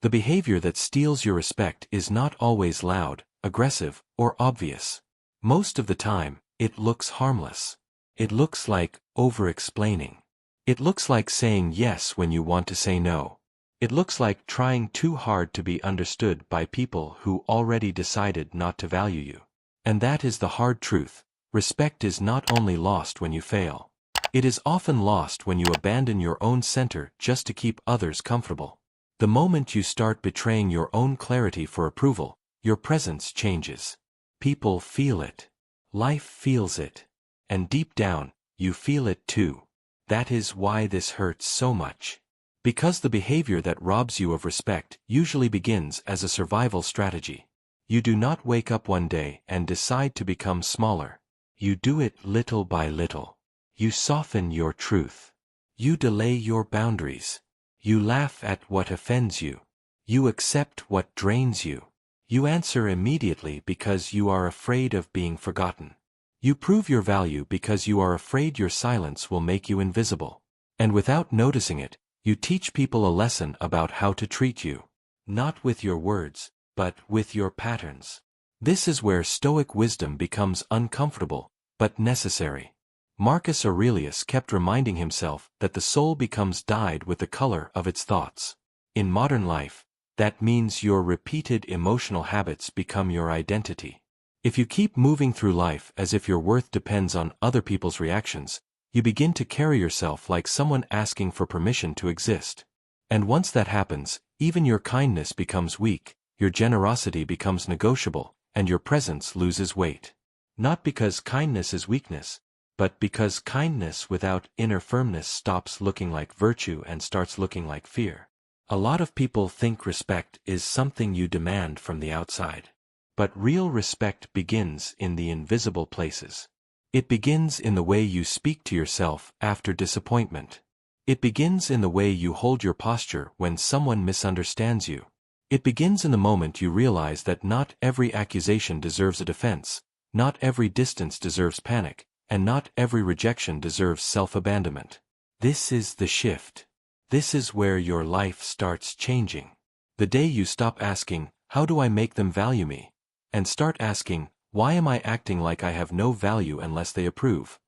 The behavior that steals your respect is not always loud, aggressive, or obvious. Most of the time, it looks harmless. It looks like over-explaining. It looks like saying yes when you want to say no. It looks like trying too hard to be understood by people who already decided not to value you. And that is the hard truth. Respect is not only lost when you fail. It is often lost when you abandon your own center just to keep others comfortable. The moment you start betraying your own clarity for approval, your presence changes. People feel it. Life feels it. And deep down, you feel it too. That is why this hurts so much. Because the behavior that robs you of respect usually begins as a survival strategy. You do not wake up one day and decide to become smaller. You do it little by little. You soften your truth. You delay your boundaries. You laugh at what offends you. You accept what drains you. You answer immediately because you are afraid of being forgotten. You prove your value because you are afraid your silence will make you invisible. And without noticing it, you teach people a lesson about how to treat you. Not with your words, but with your patterns. This is where Stoic wisdom becomes uncomfortable, but necessary. Marcus Aurelius kept reminding himself that the soul becomes dyed with the color of its thoughts. In modern life, that means your repeated emotional habits become your identity. If you keep moving through life as if your worth depends on other people's reactions, you begin to carry yourself like someone asking for permission to exist. And once that happens, even your kindness becomes weak, your generosity becomes negotiable, and your presence loses weight. Not because kindness is weakness, but because kindness without inner firmness stops looking like virtue and starts looking like fear. A lot of people think respect is something you demand from the outside. But real respect begins in the invisible places. It begins in the way you speak to yourself after disappointment. It begins in the way you hold your posture when someone misunderstands you. It begins in the moment you realize that not every accusation deserves a defense, not every distance deserves panic, and not every rejection deserves self-abandonment. This is the shift. This is where your life starts changing. The day you stop asking, "How do I make them value me?" and start asking, "Why am I acting like I have no value unless they approve?"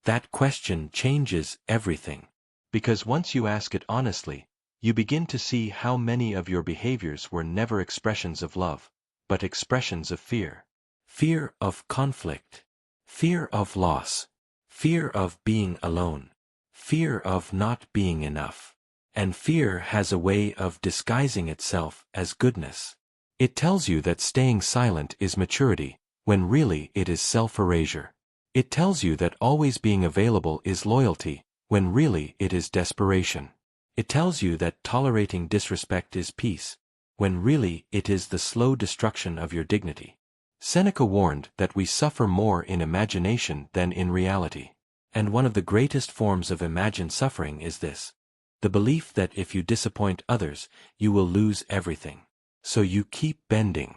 That question changes everything. Because once you ask it honestly, you begin to see how many of your behaviors were never expressions of love, but expressions of fear. Fear of conflict. Fear of loss. Fear of being alone. Fear of not being enough. And fear has a way of disguising itself as goodness. It tells you that staying silent is maturity, when really it is self-erasure. It tells you that always being available is loyalty, when really it is desperation. It tells you that tolerating disrespect is peace, when really it is the slow destruction of your dignity. Seneca warned that we suffer more in imagination than in reality. And one of the greatest forms of imagined suffering is this: the belief that if you disappoint others, you will lose everything. So you keep bending.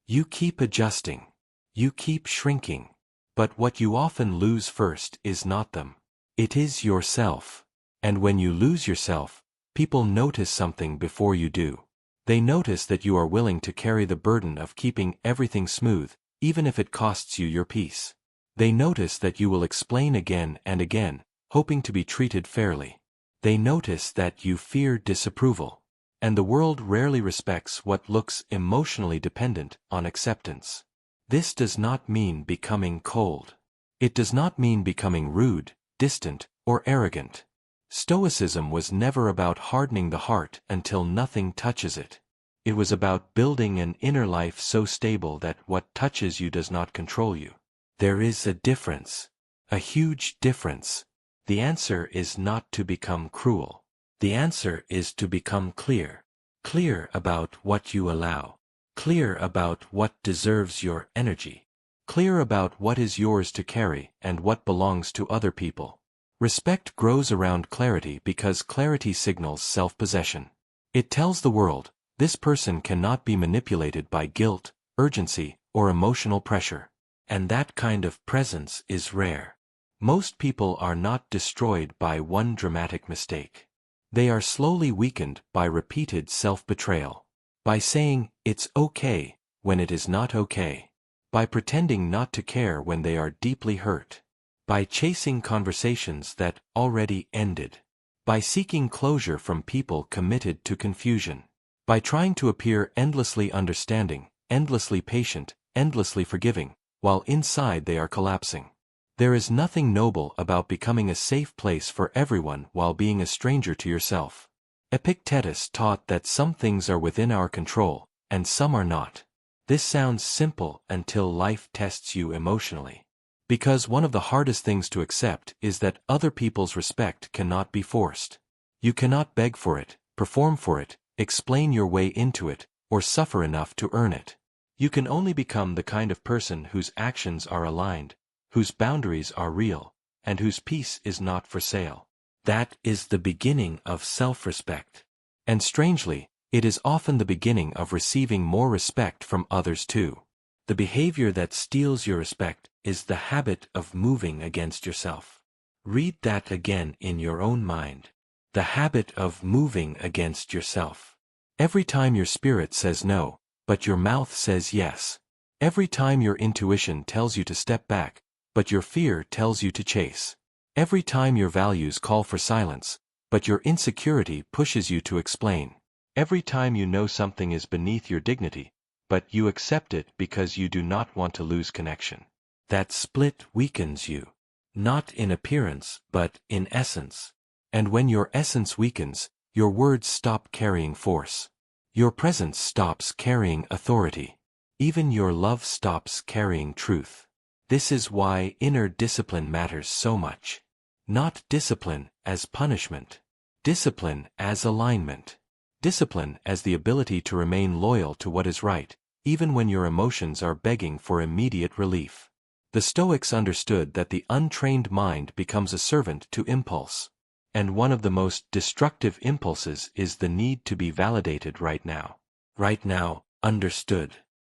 You keep adjusting. You keep shrinking. But what you often lose first is not them. It is yourself. And when you lose yourself, people notice something before you do. They notice that you are willing to carry the burden of keeping everything smooth, even if it costs you your peace. They notice that you will explain again and again, hoping to be treated fairly. They notice that you fear disapproval. And the world rarely respects what looks emotionally dependent on acceptance. This does not mean becoming cold. It does not mean becoming rude, distant, or arrogant. Stoicism was never about hardening the heart until nothing touches it. It was about building an inner life so stable that what touches you does not control you. There is a difference. A huge difference. The answer is not to become cruel. The answer is to become clear. Clear about what you allow. Clear about what deserves your energy. Clear about what is yours to carry and what belongs to other people. Respect grows around clarity because clarity signals self-possession. It tells the world, this person cannot be manipulated by guilt, urgency, or emotional pressure. And that kind of presence is rare. Most people are not destroyed by one dramatic mistake. They are slowly weakened by repeated self-betrayal. By saying, "It's okay," when it is not okay. By pretending not to care when they are deeply hurt. By chasing conversations that already ended. By seeking closure from people committed to confusion. By trying to appear endlessly understanding, endlessly patient, endlessly forgiving, while inside they are collapsing. There is nothing noble about becoming a safe place for everyone while being a stranger to yourself. Epictetus taught that some things are within our control, and some are not. This sounds simple until life tests you emotionally. Because one of the hardest things to accept is that other people's respect cannot be forced. You cannot beg for it, perform for it, explain your way into it, or suffer enough to earn it. You can only become the kind of person whose actions are aligned, whose boundaries are real, and whose peace is not for sale. That is the beginning of self-respect. And strangely, it is often the beginning of receiving more respect from others too. The behavior that steals your respect is the habit of moving against yourself. Read that again in your own mind. The habit of moving against yourself. Every time your spirit says no, but your mouth says yes. Every time your intuition tells you to step back, but your fear tells you to chase. Every time your values call for silence, but your insecurity pushes you to explain. Every time you know something is beneath your dignity, but you accept it because you do not want to lose connection. That split weakens you. Not in appearance, but in essence. And when your essence weakens, your words stop carrying force. Your presence stops carrying authority. Even your love stops carrying truth. This is why inner discipline matters so much. Not discipline as punishment. Discipline as alignment. Discipline as the ability to remain loyal to what is right, even when your emotions are begging for immediate relief. The Stoics understood that the untrained mind becomes a servant to impulse. And one of the most destructive impulses is the need to be validated right now. Right now, understood.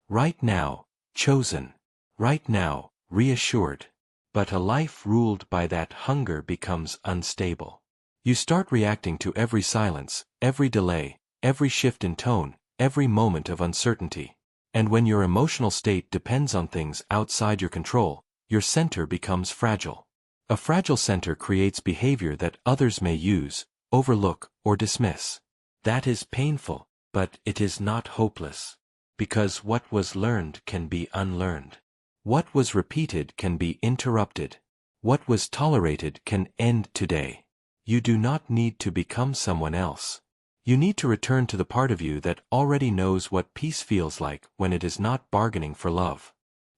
Right now, chosen. Right now, reassured. But a life ruled by that hunger becomes unstable. You start reacting to every silence, every delay, every shift in tone, every moment of uncertainty. And when your emotional state depends on things outside your control, your center becomes fragile. A fragile center creates behavior that others may use, overlook, or dismiss. That is painful, but it is not hopeless. Because what was learned can be unlearned. What was repeated can be interrupted. What was tolerated can end today. You do not need to become someone else. You need to return to the part of you that already knows what peace feels like when it is not bargaining for love.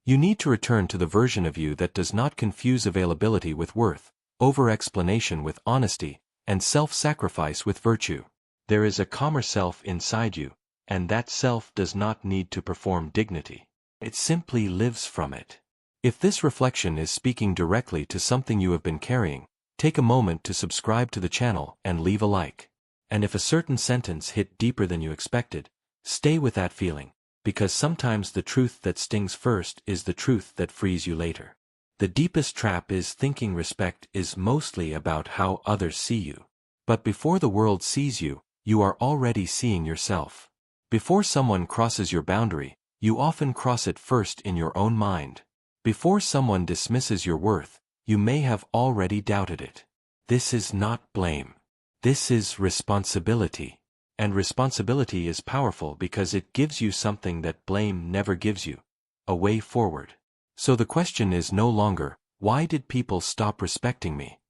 You need to return to the version of you that does not confuse availability with worth, over-explanation with honesty, and self-sacrifice with virtue. There is a calmer self inside you, and that self does not need to perform dignity. It simply lives from it. If this reflection is speaking directly to something you have been carrying, take a moment to subscribe to the channel and leave a like. And if a certain sentence hit deeper than you expected, stay with that feeling, because sometimes the truth that stings first is the truth that frees you later. The deepest trap is thinking respect is mostly about how others see you. But before the world sees you, you are already seeing yourself. Before someone crosses your boundary, you often cross it first in your own mind. Before someone dismisses your worth, you may have already doubted it. This is not blame. This is responsibility. And responsibility is powerful because it gives you something that blame never gives you: a way forward. So the question is no longer, why did people stop respecting me?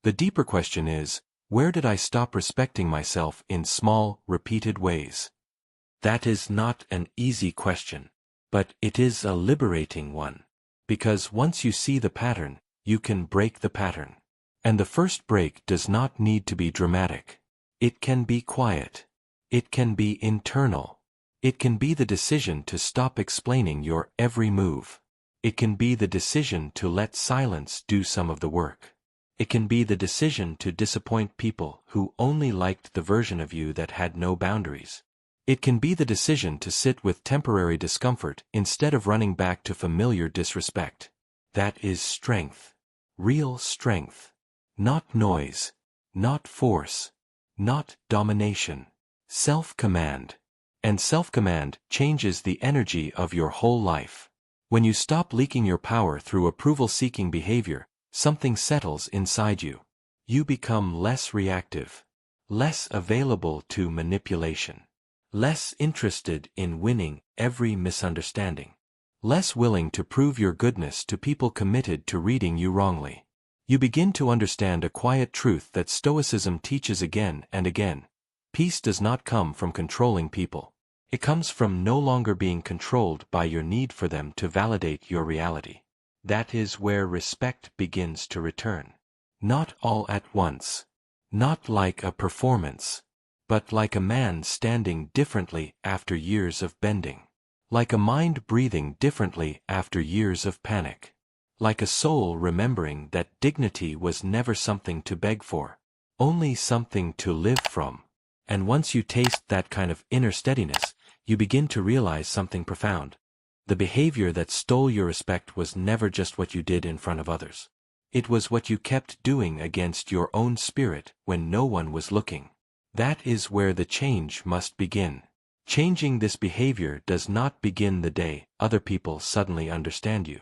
The deeper question is, where did I stop respecting myself in small, repeated ways? That is not an easy question, but it is a liberating one. Because once you see the pattern, you can break the pattern. And the first break does not need to be dramatic. It can be quiet. It can be internal. It can be the decision to stop explaining your every move. It can be the decision to let silence do some of the work. It can be the decision to disappoint people who only liked the version of you that had no boundaries. It can be the decision to sit with temporary discomfort instead of running back to familiar disrespect. That is strength. Real strength. Not noise. Not force. Not domination. Self-command. And self-command changes the energy of your whole life. When you stop leaking your power through approval-seeking behavior, something settles inside you. You become less reactive, less available to manipulation, less interested in winning every misunderstanding, less willing to prove your goodness to people committed to reading you wrongly. You begin to understand a quiet truth that Stoicism teaches again and again. Peace does not come from controlling people. It comes from no longer being controlled by your need for them to validate your reality. That is where respect begins to return. Not all at once. Not like a performance. But like a man standing differently after years of bending. Like a mind breathing differently after years of panic. Like a soul remembering that dignity was never something to beg for, only something to live from. And once you taste that kind of inner steadiness, you begin to realize something profound. The behavior that stole your respect was never just what you did in front of others. It was what you kept doing against your own spirit when no one was looking. That is where the change must begin. Changing this behavior does not begin the day other people suddenly understand you.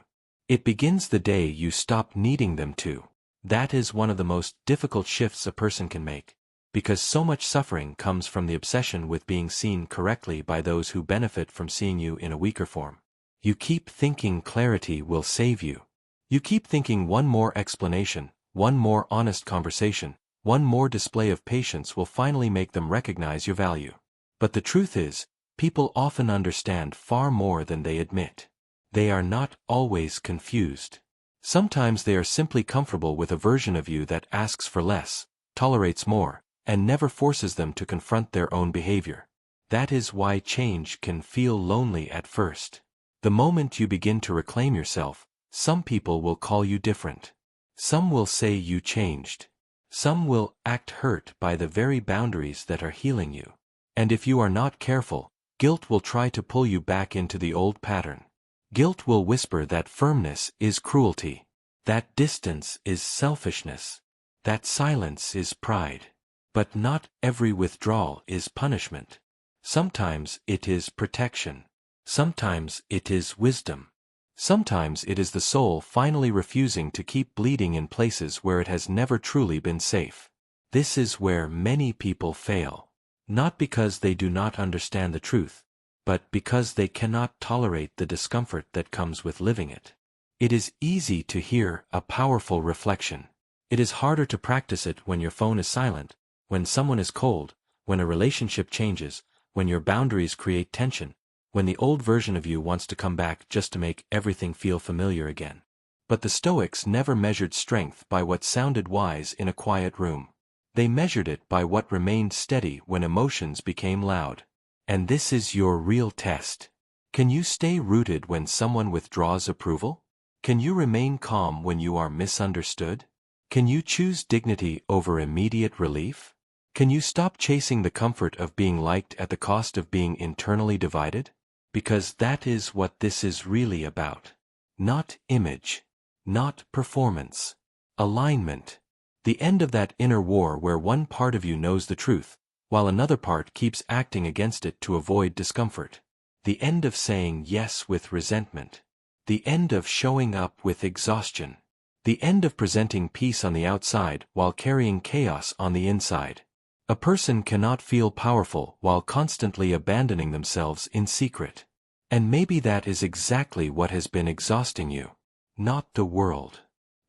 It begins the day you stop needing them to. That is one of the most difficult shifts a person can make, because so much suffering comes from the obsession with being seen correctly by those who benefit from seeing you in a weaker form. You keep thinking clarity will save you. You keep thinking one more explanation, one more honest conversation, one more display of patience will finally make them recognize your value. But the truth is, people often understand far more than they admit. They are not always confused. Sometimes they are simply comfortable with a version of you that asks for less, tolerates more, and never forces them to confront their own behavior. That is why change can feel lonely at first. The moment you begin to reclaim yourself, some people will call you different. Some will say you changed. Some will act hurt by the very boundaries that are healing you. And if you are not careful, guilt will try to pull you back into the old pattern. Guilt will whisper that firmness is cruelty, that distance is selfishness, that silence is pride. But not every withdrawal is punishment. Sometimes it is protection. Sometimes it is wisdom. Sometimes it is the soul finally refusing to keep bleeding in places where it has never truly been safe. This is where many people fail. Not because they do not understand the truth, but because they cannot tolerate the discomfort that comes with living it. It is easy to hear a powerful reflection. It is harder to practice it when your phone is silent, when someone is cold, when a relationship changes, when your boundaries create tension, when the old version of you wants to come back just to make everything feel familiar again. But the Stoics never measured strength by what sounded wise in a quiet room. They measured it by what remained steady when emotions became loud. And this is your real test. Can you stay rooted when someone withdraws approval? Can you remain calm when you are misunderstood? Can you choose dignity over immediate relief? Can you stop chasing the comfort of being liked at the cost of being internally divided? Because that is what this is really about. Not image. Not performance. Alignment. The end of that inner war where one part of you knows the truth, while another part keeps acting against it to avoid discomfort. The end of saying yes with resentment. The end of showing up with exhaustion. The end of presenting peace on the outside while carrying chaos on the inside. A person cannot feel powerful while constantly abandoning themselves in secret. And maybe that is exactly what has been exhausting you. Not the world.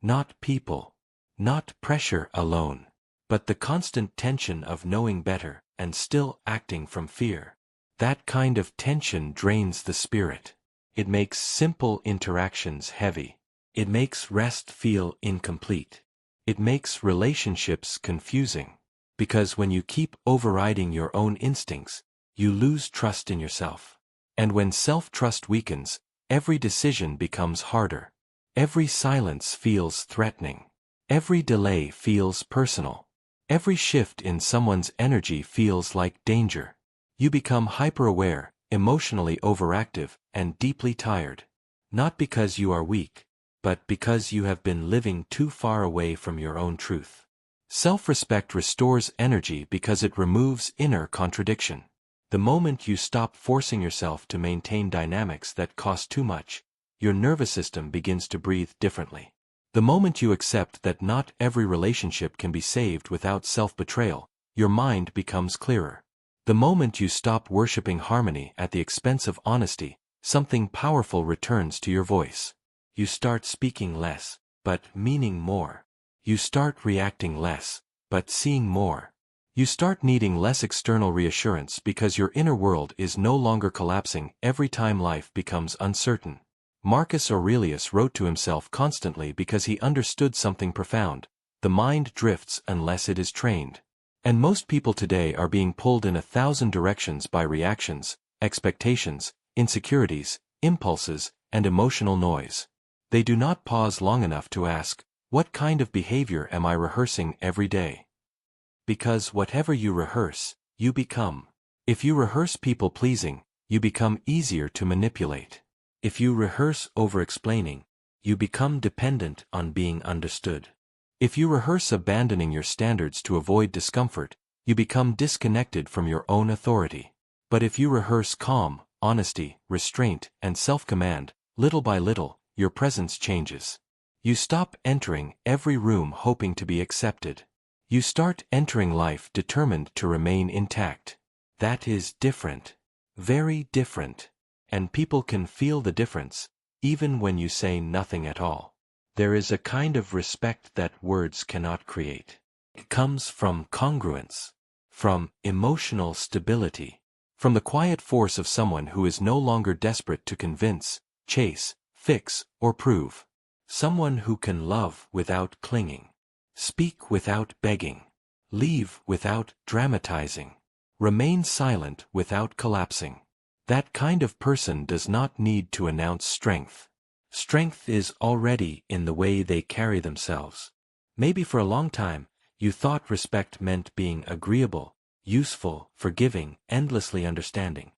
Not people. Not pressure alone. But the constant tension of knowing better and still acting from fear. That kind of tension drains the spirit. It makes simple interactions heavy. It makes rest feel incomplete. It makes relationships confusing. Because when you keep overriding your own instincts, you lose trust in yourself. And when self-trust weakens, every decision becomes harder. Every silence feels threatening. Every delay feels personal. Every shift in someone's energy feels like danger. You become hyper-aware, emotionally overactive, and deeply tired. Not because you are weak, but because you have been living too far away from your own truth. Self-respect restores energy because it removes inner contradiction. The moment you stop forcing yourself to maintain dynamics that cost too much, your nervous system begins to breathe differently. The moment you accept that not every relationship can be saved without self-betrayal, your mind becomes clearer. The moment you stop worshipping harmony at the expense of honesty, something powerful returns to your voice. You start speaking less, but meaning more. You start reacting less, but seeing more. You start needing less external reassurance because your inner world is no longer collapsing every time life becomes uncertain. Marcus Aurelius wrote to himself constantly because he understood something profound: the mind drifts unless it is trained. And most people today are being pulled in 1,000 directions by reactions, expectations, insecurities, impulses, and emotional noise. They do not pause long enough to ask, what kind of behavior am I rehearsing every day? Because whatever you rehearse, you become. If you rehearse people-pleasing, you become easier to manipulate. If you rehearse over-explaining, you become dependent on being understood. If you rehearse abandoning your standards to avoid discomfort, you become disconnected from your own authority. But if you rehearse calm, honesty, restraint, and self-command, little by little, your presence changes. You stop entering every room hoping to be accepted. You start entering life determined to remain intact. That is different. Very different. And people can feel the difference, even when you say nothing at all. There is a kind of respect that words cannot create. It comes from congruence, from emotional stability, from the quiet force of someone who is no longer desperate to convince, chase, fix, or prove. Someone who can love without clinging, speak without begging, leave without dramatizing, remain silent without collapsing. That kind of person does not need to announce strength. Strength is already in the way they carry themselves. Maybe for a long time, you thought respect meant being agreeable, useful, forgiving, endlessly understanding.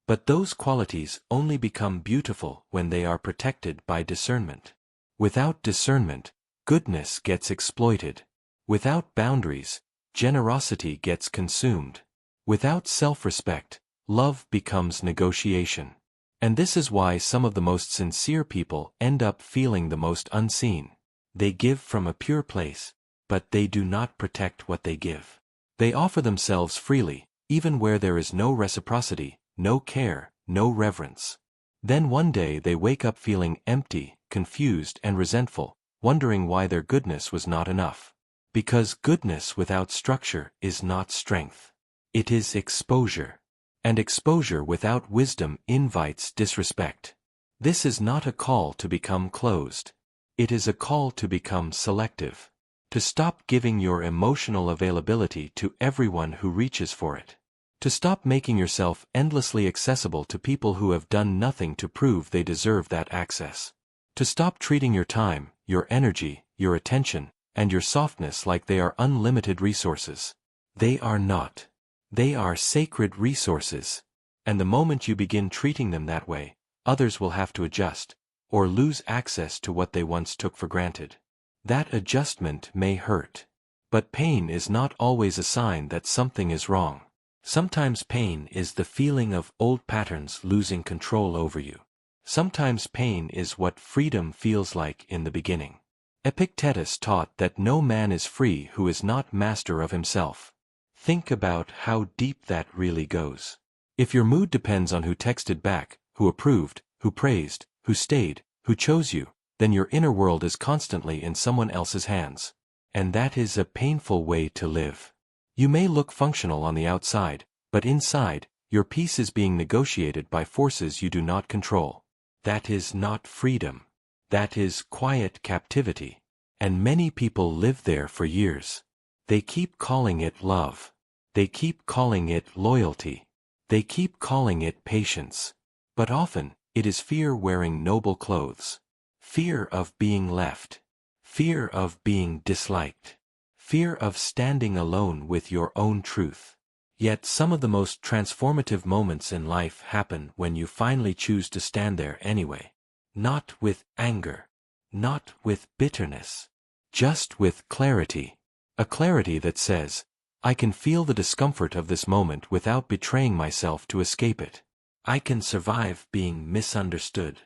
But those qualities only become beautiful when they are protected by discernment. Without discernment, goodness gets exploited. Without boundaries, generosity gets consumed. Without self-respect, love becomes negotiation. And this is why some of the most sincere people end up feeling the most unseen. They give from a pure place, but they do not protect what they give. They offer themselves freely, even where there is no reciprocity, no care, no reverence. Then one day they wake up feeling empty, confused, and resentful, wondering why their goodness was not enough. Because goodness without structure is not strength. It is exposure. And exposure without wisdom invites disrespect. This is not a call to become closed. It is a call to become selective. To stop giving your emotional availability to everyone who reaches for it. To stop making yourself endlessly accessible to people who have done nothing to prove they deserve that access. To stop treating your time, your energy, your attention, and your softness like they are unlimited resources. They are not. They are sacred resources. And the moment you begin treating them that way, others will have to adjust, or lose access to what they once took for granted. That adjustment may hurt. But pain is not always a sign that something is wrong. Sometimes pain is the feeling of old patterns losing control over you. Sometimes pain is what freedom feels like in the beginning. Epictetus taught that no man is free who is not master of himself. Think about how deep that really goes. If your mood depends on who texted back, who approved, who praised, who stayed, who chose you, then your inner world is constantly in someone else's hands. And that is a painful way to live. You may look functional on the outside, but inside, your peace is being negotiated by forces you do not control. That is not freedom. That is quiet captivity. And many people live there for years. They keep calling it love. They keep calling it loyalty. They keep calling it patience. But often, it is fear wearing noble clothes. Fear of being left. Fear of being disliked. Fear of standing alone with your own truth. Yet some of the most transformative moments in life happen when you finally choose to stand there anyway. Not with anger. Not with bitterness. Just with clarity. A clarity that says, I can feel the discomfort of this moment without betraying myself to escape it. I can survive being misunderstood.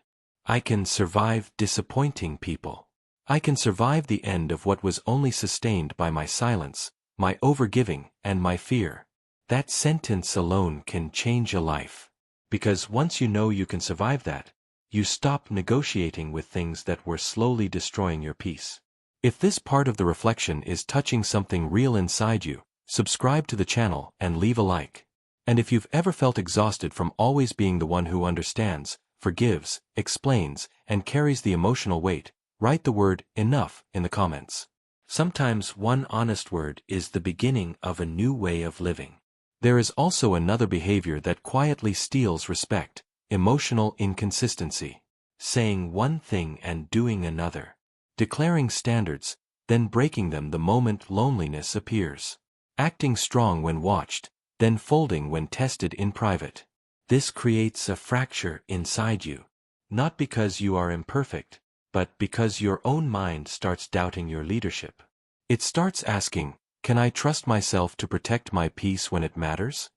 I can survive disappointing people. I can survive the end of what was only sustained by my silence, my overgiving, and my fear. That sentence alone can change a life. Because once you know you can survive that, you stop negotiating with things that were slowly destroying your peace. If this part of the reflection is touching something real inside you, subscribe to the channel and leave a like. And if you've ever felt exhausted from always being the one who understands, forgives, explains, and carries the emotional weight, write the word enough in the comments. Sometimes one honest word is the beginning of a new way of living. There is also another behavior that quietly steals respect: emotional inconsistency. Saying one thing and doing another. Declaring standards, then breaking them the moment loneliness appears. Acting strong when watched, then folding when tested in private. This creates a fracture inside you. Not because you are imperfect, but because your own mind starts doubting your leadership. It starts asking, can I trust myself to protect my peace when it matters?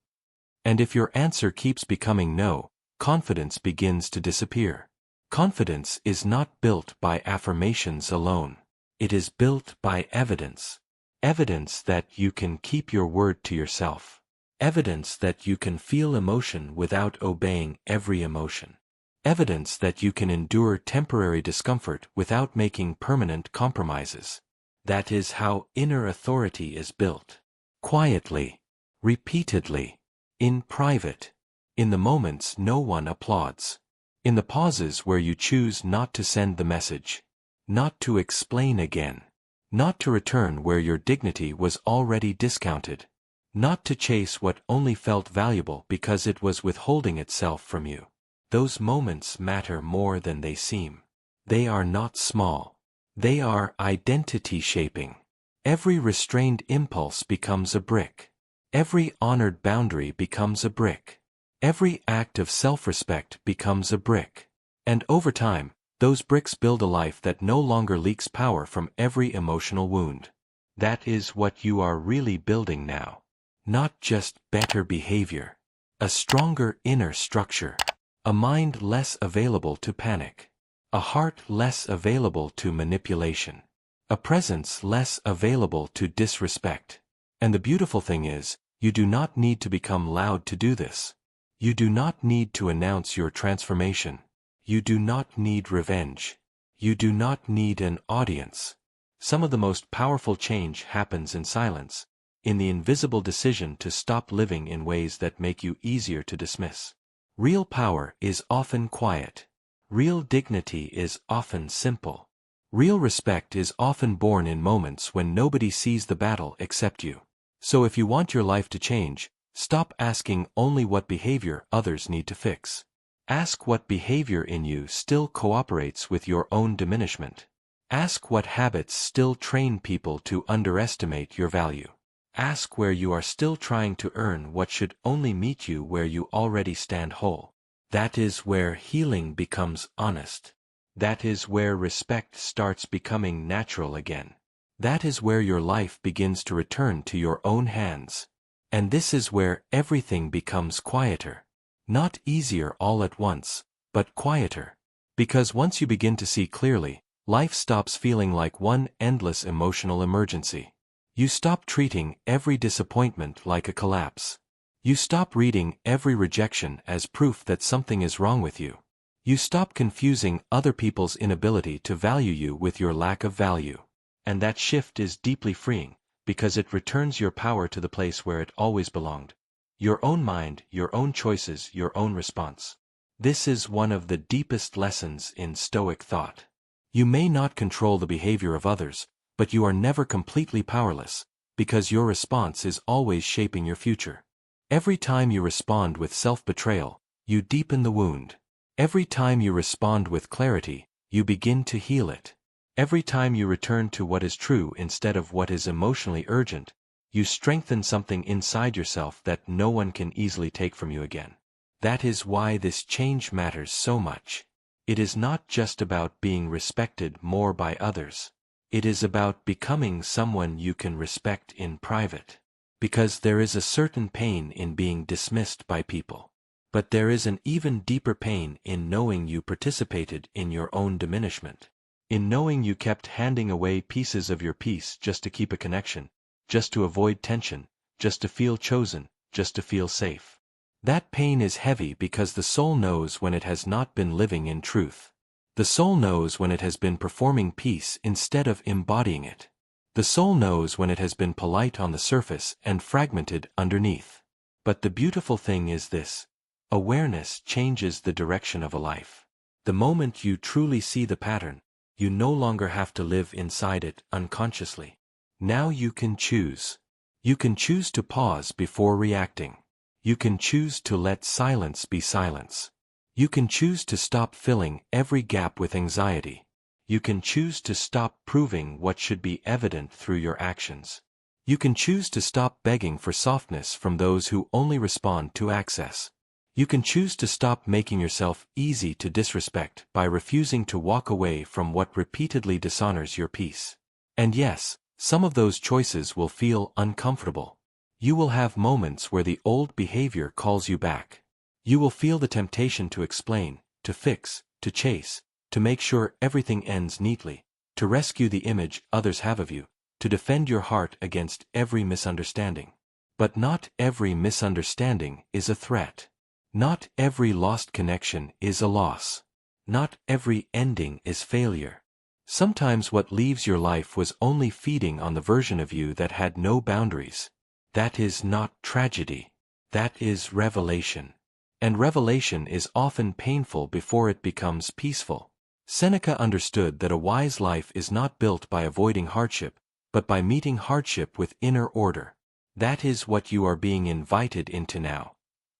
And if your answer keeps becoming no, confidence begins to disappear. Confidence is not built by affirmations alone. It is built by evidence. Evidence that you can keep your word to yourself. Evidence that you can feel emotion without obeying every emotion. Evidence that you can endure temporary discomfort without making permanent compromises. That is how inner authority is built. Quietly. Repeatedly. In private. In the moments no one applauds. In the pauses where you choose not to send the message. Not to explain again. Not to return where your dignity was already discounted. Not to chase what only felt valuable because it was withholding itself from you. Those moments matter more than they seem. They are not small. They are identity shaping. Every restrained impulse becomes a brick. Every honored boundary becomes a brick. Every act of self-respect becomes a brick. And over time, those bricks build a life that no longer leaks power from every emotional wound. That is what you are really building now. Not just better behavior. A stronger inner structure. A mind less available to panic. A heart less available to manipulation. A presence less available to disrespect. And the beautiful thing is, you do not need to become loud to do this. You do not need to announce your transformation. You do not need revenge. You do not need an audience. Some of the most powerful change happens in silence, in the invisible decision to stop living in ways that make you easier to dismiss. Real power is often quiet. Real dignity is often simple. Real respect is often born in moments when nobody sees the battle except you. So if you want your life to change, stop asking only what behavior others need to fix. Ask what behavior in you still cooperates with your own diminishment. Ask what habits still train people to underestimate your value. Ask where you are still trying to earn what should only meet you where you already stand whole. That is where healing becomes honest. That is where respect starts becoming natural again. That is where your life begins to return to your own hands. And this is where everything becomes quieter. Not easier all at once, but quieter. Because once you begin to see clearly, life stops feeling like one endless emotional emergency. You stop treating every disappointment like a collapse. You stop reading every rejection as proof that something is wrong with you. You stop confusing other people's inability to value you with your lack of value. And that shift is deeply freeing, because it returns your power to the place where it always belonged. Your own mind, your own choices, your own response. This is one of the deepest lessons in Stoic thought. You may not control the behavior of others, but you are never completely powerless, because your response is always shaping your future. Every time you respond with self-betrayal, you deepen the wound. Every time you respond with clarity, you begin to heal it. Every time you return to what is true instead of what is emotionally urgent, you strengthen something inside yourself that no one can easily take from you again. That is why this change matters so much. It is not just about being respected more by others. It is about becoming someone you can respect in private. because there is a certain pain in being dismissed by people. But there is an even deeper pain in knowing you participated in your own diminishment. In knowing you kept handing away pieces of your peace just to keep a connection, just to avoid tension, just to feel chosen, just to feel safe. That pain is heavy because the soul knows when it has not been living in truth. The soul knows when it has been performing peace instead of embodying it. The soul knows when it has been polite on the surface and fragmented underneath. But the beautiful thing is this: awareness changes the direction of a life. The moment you truly see the pattern, you no longer have to live inside it unconsciously. Now you can choose. You can choose to pause before reacting. You can choose to let silence be silence. You can choose to stop filling every gap with anxiety. You can choose to stop proving what should be evident through your actions. You can choose to stop begging for softness from those who only respond to access. You can choose to stop making yourself easy to disrespect by refusing to walk away from what repeatedly dishonors your peace. And yes, some of those choices will feel uncomfortable. You will have moments where the old behavior calls you back. You will feel the temptation to explain, to fix, to chase, to make sure everything ends neatly, to rescue the image others have of you, to defend your heart against every misunderstanding. But not every misunderstanding is a threat. Not every lost connection is a loss. Not every ending is failure. Sometimes what leaves your life was only feeding on the version of you that had no boundaries. That is not tragedy. That is revelation. And revelation is often painful before it becomes peaceful. Seneca understood that a wise life is not built by avoiding hardship, but by meeting hardship with inner order. That is what you are being invited into now.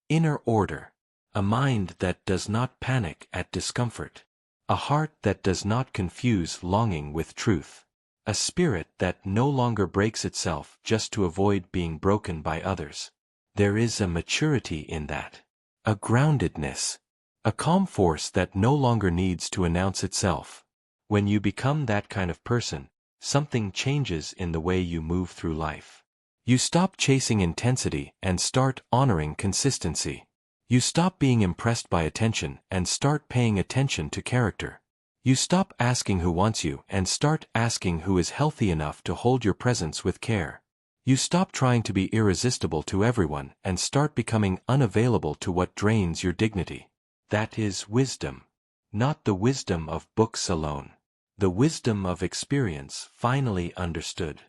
Inner order. A mind that does not panic at discomfort. A heart that does not confuse longing with truth. A spirit that no longer breaks itself just to avoid being broken by others. There is a maturity in that. A groundedness. A calm force that no longer needs to announce itself. When you become that kind of person, something changes in the way you move through life. You stop chasing intensity and start honoring consistency. You stop being impressed by attention and start paying attention to character. You stop asking who wants you and start asking who is healthy enough to hold your presence with care. You stop trying to be irresistible to everyone and start becoming unavailable to what drains your dignity. That is wisdom. Not the wisdom of books alone. The wisdom of experience finally understood.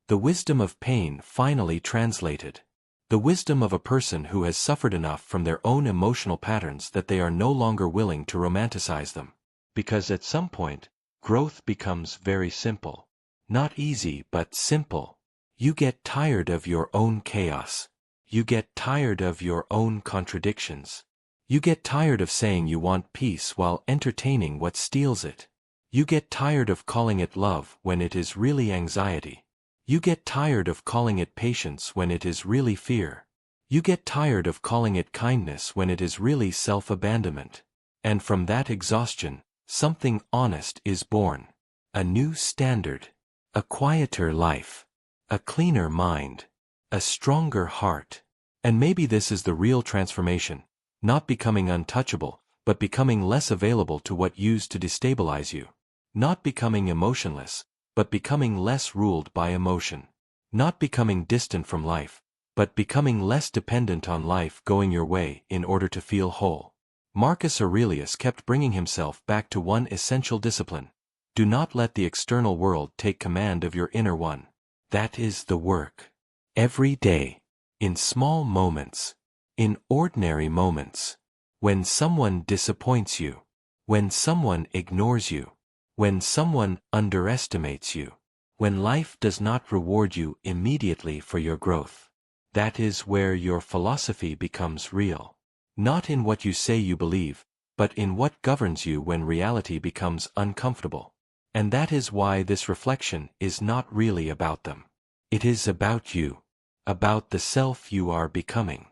The wisdom of pain finally translated. The wisdom of a person who has suffered enough from their own emotional patterns that they are no longer willing to romanticize them. Because at some point, growth becomes very simple. Not easy, but simple. You get tired of your own chaos. You get tired of your own contradictions. You get tired of saying you want peace while entertaining what steals it. You get tired of calling it love when it is really anxiety. You get tired of calling it patience when it is really fear. You get tired of calling it kindness when it is really self-abandonment. And from that exhaustion, something honest is born. A new standard. A quieter life. A cleaner mind. A stronger heart. And maybe this is the real transformation, not becoming untouchable, but becoming less available to what used to destabilize you. Not becoming emotionless, but becoming less ruled by emotion. Not becoming distant from life, but becoming less dependent on life going your way in order to feel whole. Marcus Aurelius kept bringing himself back to one essential discipline. Do not let the external world take command of your inner one. That is the work. Every day. In small moments. In ordinary moments. When someone disappoints you. When someone ignores you. When someone underestimates you. When life does not reward you immediately for your growth. That is where your philosophy becomes real. Not in what you say you believe, but in what governs you when reality becomes uncomfortable. And that is why this reflection is not really about them. It is about you. About the self you are becoming.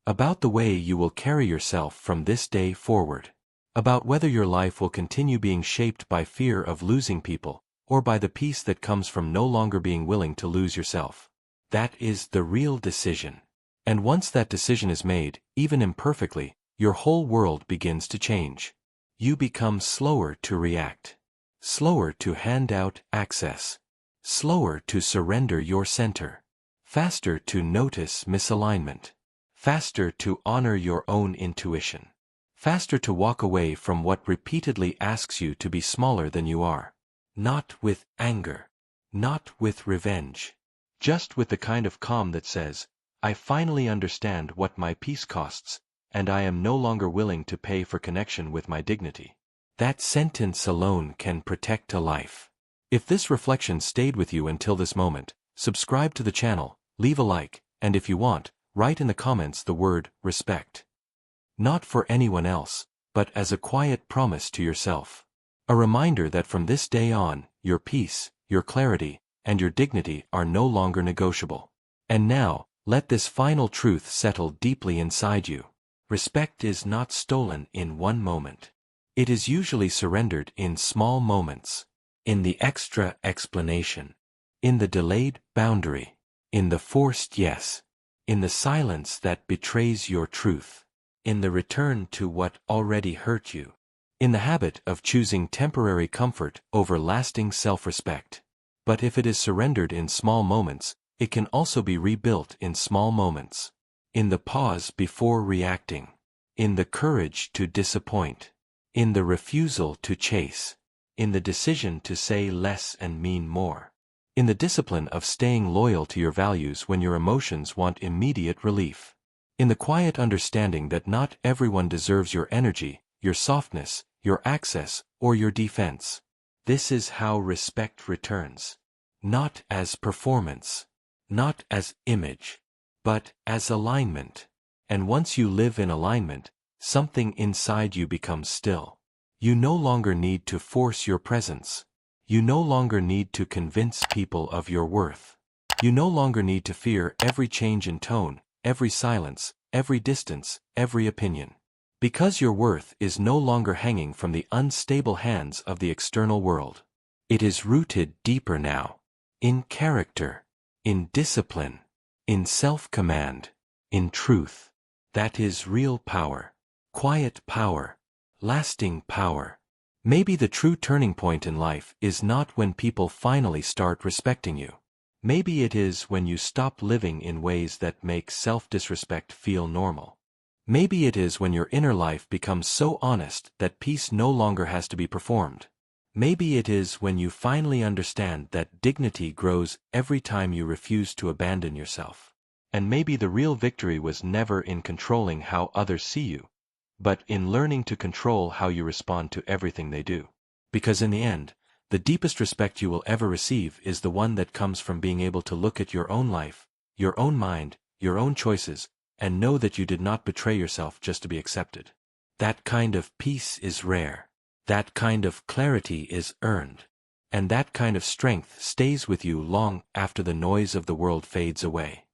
About the way you will carry yourself from this day forward. About whether your life will continue being shaped by fear of losing people, or by the peace that comes from no longer being willing to lose yourself. That is the real decision. And once that decision is made, even imperfectly, your whole world begins to change. You become slower to react. Slower to hand out access. Slower to surrender your center. Faster to notice misalignment. Faster to honor your own intuition. Faster to walk away from what repeatedly asks you to be smaller than you are. Not with anger. Not with revenge. Just with the kind of calm that says, I finally understand what my peace costs, and I am no longer willing to pay for connection with my dignity. That sentence alone can protect a life. If this reflection stayed with you until this moment, subscribe to the channel, leave a like, and if you want, write in the comments the word respect. Not for anyone else, but as a quiet promise to yourself. A reminder that from this day on, your peace, your clarity, and your dignity are no longer negotiable. And now, let this final truth settle deeply inside you. Respect is not stolen in one moment. It is usually surrendered in small moments. In the extra explanation. In the delayed boundary. In the forced yes. In the silence that betrays your truth. In the return to what already hurt you. In the habit of choosing temporary comfort over lasting self-respect. But if it is surrendered in small moments, it can also be rebuilt in small moments. In the pause before reacting. In the courage to disappoint. In the refusal to chase. In the decision to say less and mean more. In the discipline of staying loyal to your values when your emotions want immediate relief. In the quiet understanding that not everyone deserves your energy, your softness, your access, or your defense. This is how respect returns. Not as performance. Not as image. But as alignment. And once you live in alignment, something inside you becomes still. You no longer need to force your presence. You no longer need to convince people of your worth. You no longer need to fear every change in tone, every silence, every distance, every opinion. Because your worth is no longer hanging from the unstable hands of the external world. It is rooted deeper now. In character. In discipline. In self-command. In truth. That is real power. Quiet power. Lasting power. Maybe the true turning point in life is not when people finally start respecting you. Maybe it is when you stop living in ways that make self-disrespect feel normal. Maybe it is when your inner life becomes so honest that peace no longer has to be performed. Maybe it is when you finally understand that dignity grows every time you refuse to abandon yourself. And maybe the real victory was never in controlling how others see you, but in learning to control how you respond to everything they do. Because in the end, the deepest respect you will ever receive is the one that comes from being able to look at your own life, your own mind, your own choices, and know that you did not betray yourself just to be accepted. That kind of peace is rare. That kind of clarity is earned. And that kind of strength stays with you long after the noise of the world fades away.